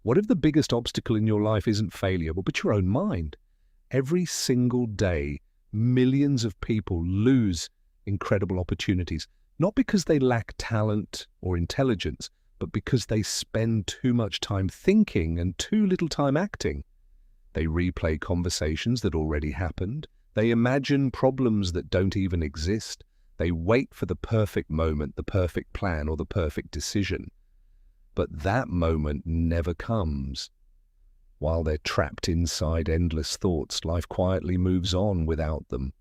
What if the biggest obstacle in your life isn't failure, but your own mind? Every single day, millions of people lose incredible opportunities, not because they lack talent or intelligence, but because they spend too much time thinking and too little time acting. They replay conversations that already happened. They imagine problems that don't even exist. They wait for the perfect moment, the perfect plan, or the perfect decision. But that moment never comes. While they're trapped inside endless thoughts, life quietly moves on without them.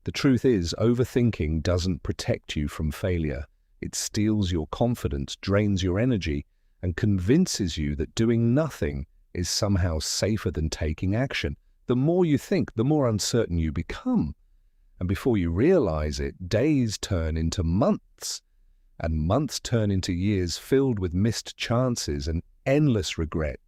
The truth is, overthinking doesn't protect you from failure. It steals your confidence, drains your energy, and convinces you that doing nothing is somehow safer than taking action. The more you think, the more uncertain you become. And before you realize it, days turn into months, and months turn into years filled with missed chances and endless regret.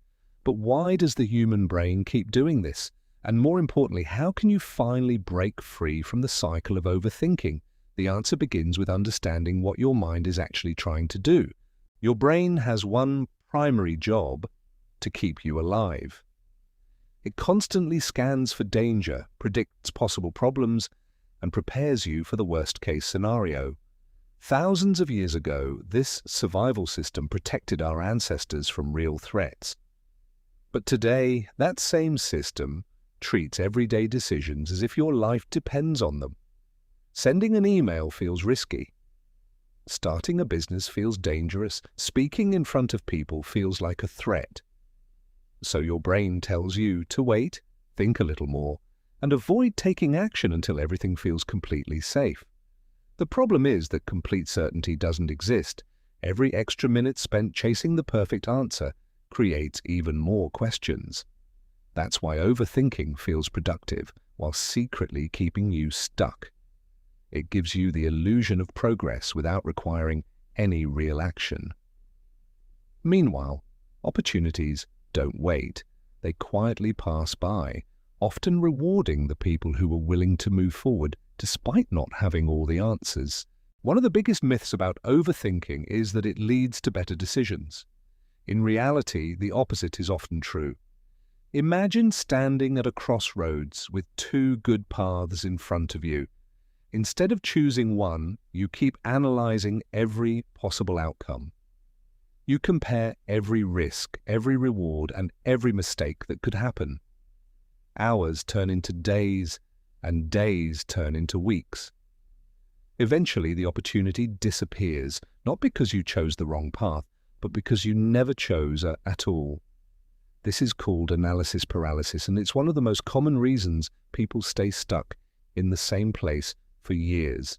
But why does the human brain keep doing this? And more importantly, how can you finally break free from the cycle of overthinking? The answer begins with understanding what your mind is actually trying to do. Your brain has one primary job: to keep you alive. It constantly scans for danger, predicts possible problems, and prepares you for the worst-case scenario. Thousands of years ago, this survival system protected our ancestors from real threats. But today, that same system treats everyday decisions as if your life depends on them. Sending an email feels risky. Starting a business feels dangerous. Speaking in front of people feels like a threat. So your brain tells you to wait, think a little more, and avoid taking action until everything feels completely safe. The problem is that complete certainty doesn't exist. Every extra minute spent chasing the perfect answer creates even more questions. That's why overthinking feels productive while secretly keeping you stuck. It gives you the illusion of progress without requiring any real action. Meanwhile, opportunities don't wait. They quietly pass by, often rewarding the people who are willing to move forward despite not having all the answers. One of the biggest myths about overthinking is that it leads to better decisions. In reality, the opposite is often true. Imagine standing at a crossroads with two good paths in front of you. Instead of choosing one, you keep analyzing every possible outcome. You compare every risk, every reward, and every mistake that could happen. Hours turn into days, and days turn into weeks. Eventually, the opportunity disappears, not because you chose the wrong path, but because you never chose at all. This is called analysis paralysis, and it's one of the most common reasons people stay stuck in the same place for years.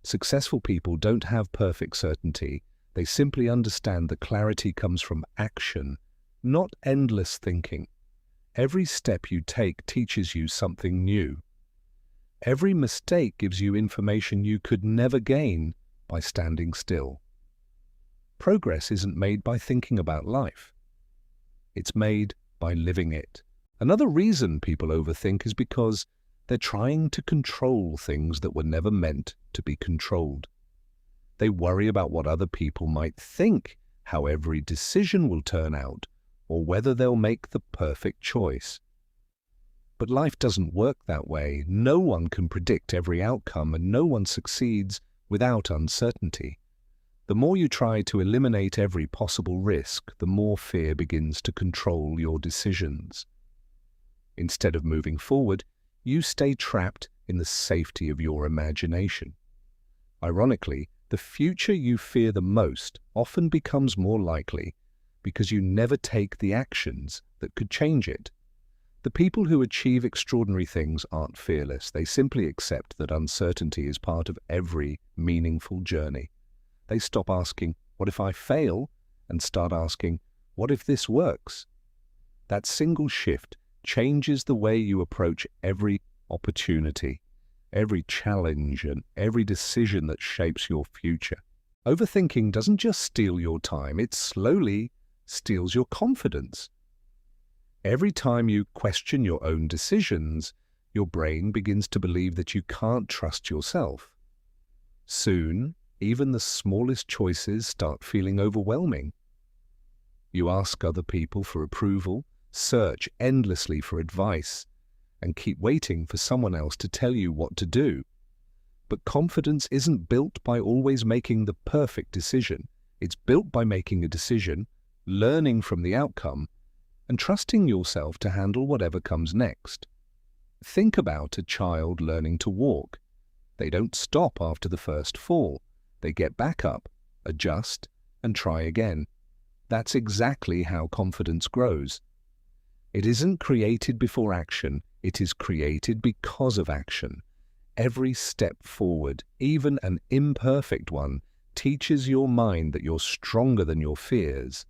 Successful people don't have perfect certainty. They simply understand that clarity comes from action, not endless thinking. Every step you take teaches you something new. Every mistake gives you information you could never gain by standing still. Progress isn't made by thinking about life. It's made by living it. Another reason people overthink is because they're trying to control things that were never meant to be controlled. They worry about what other people might think, how every decision will turn out, or whether they'll make the perfect choice. But life doesn't work that way. No one can predict every outcome, and no one succeeds without uncertainty. The more you try to eliminate every possible risk, the more fear begins to control your decisions. Instead of moving forward, you stay trapped in the safety of your imagination. Ironically, the future you fear the most often becomes more likely because you never take the actions that could change it. The people who achieve extraordinary things aren't fearless. They simply accept that uncertainty is part of every meaningful journey. They stop asking, "What if I fail?" and start asking, "What if this works?" That single shift changes the way you approach every opportunity, every challenge, and every decision that shapes your future. Overthinking doesn't just steal your time, it slowly steals your confidence. Every time you question your own decisions, your brain begins to believe that you can't trust yourself. Soon, even the smallest choices start feeling overwhelming. You ask other people for approval, search endlessly for advice, and keep waiting for someone else to tell you what to do. But confidence isn't built by always making the perfect decision. It's built by making a decision, learning from the outcome, and trusting yourself to handle whatever comes next. Think about a child learning to walk. They don't stop after the first fall. They get back up, adjust, and try again. That's exactly how confidence grows. It isn't created before action, it is created because of action. Every step forward, even an imperfect one, teaches your mind that you're stronger than your fears.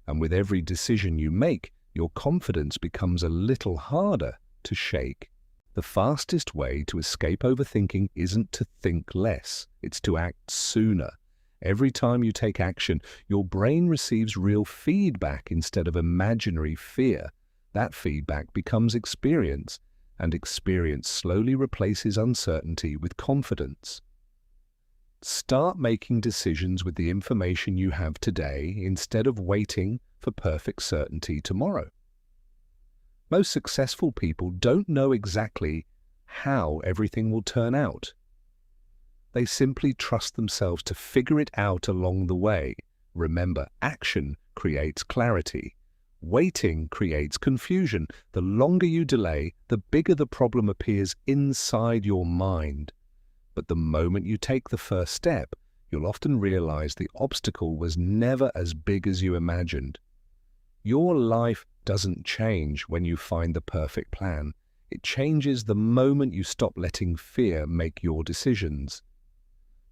And with every decision you make, your confidence becomes a little harder to shake. The fastest way to escape overthinking isn't to think less, it's to act sooner. Every time you take action, your brain receives real feedback instead of imaginary fear. That feedback becomes experience, and experience slowly replaces uncertainty with confidence. Start making decisions with the information you have today instead of waiting for perfect certainty tomorrow. Most successful people don't know exactly how everything will turn out. They simply trust themselves to figure it out along the way. Remember, action creates clarity. Waiting creates confusion. The longer you delay, the bigger the problem appears inside your mind. But the moment you take the first step, you'll often realize the obstacle was never as big as you imagined. Your life doesn't change when you find the perfect plan. It changes the moment you stop letting fear make your decisions.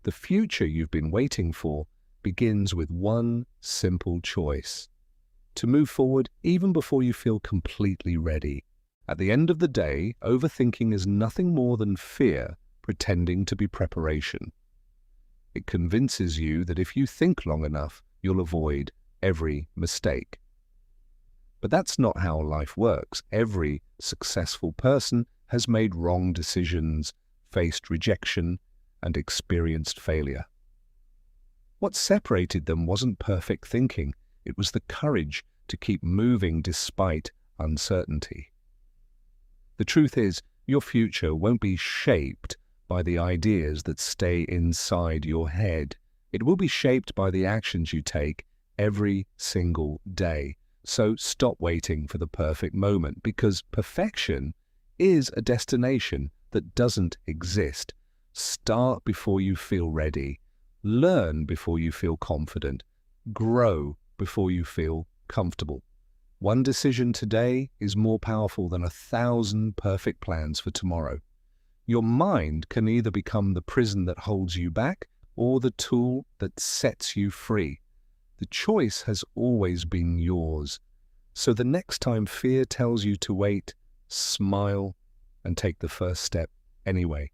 The future you've been waiting for begins with one simple choice: to move forward even before you feel completely ready. At the end of the day, overthinking is nothing more than fear pretending to be preparation. It convinces you that if you think long enough, you'll avoid every mistake. But that's not how life works. Every successful person has made wrong decisions, faced rejection, and experienced failure. What separated them wasn't perfect thinking. It was the courage to keep moving despite uncertainty. The truth is, your future won't be shaped by the ideas that stay inside your head. It will be shaped by the actions you take every single day. So stop waiting for the perfect moment, because perfection is a destination that doesn't exist. Start before you feel ready. Learn before you feel confident. Grow before you feel comfortable. One decision today is more powerful than 1,000 perfect plans for tomorrow. Your mind can either become the prison that holds you back or the tool that sets you free. The choice has always been yours. So the next time fear tells you to wait, smile and take the first step anyway.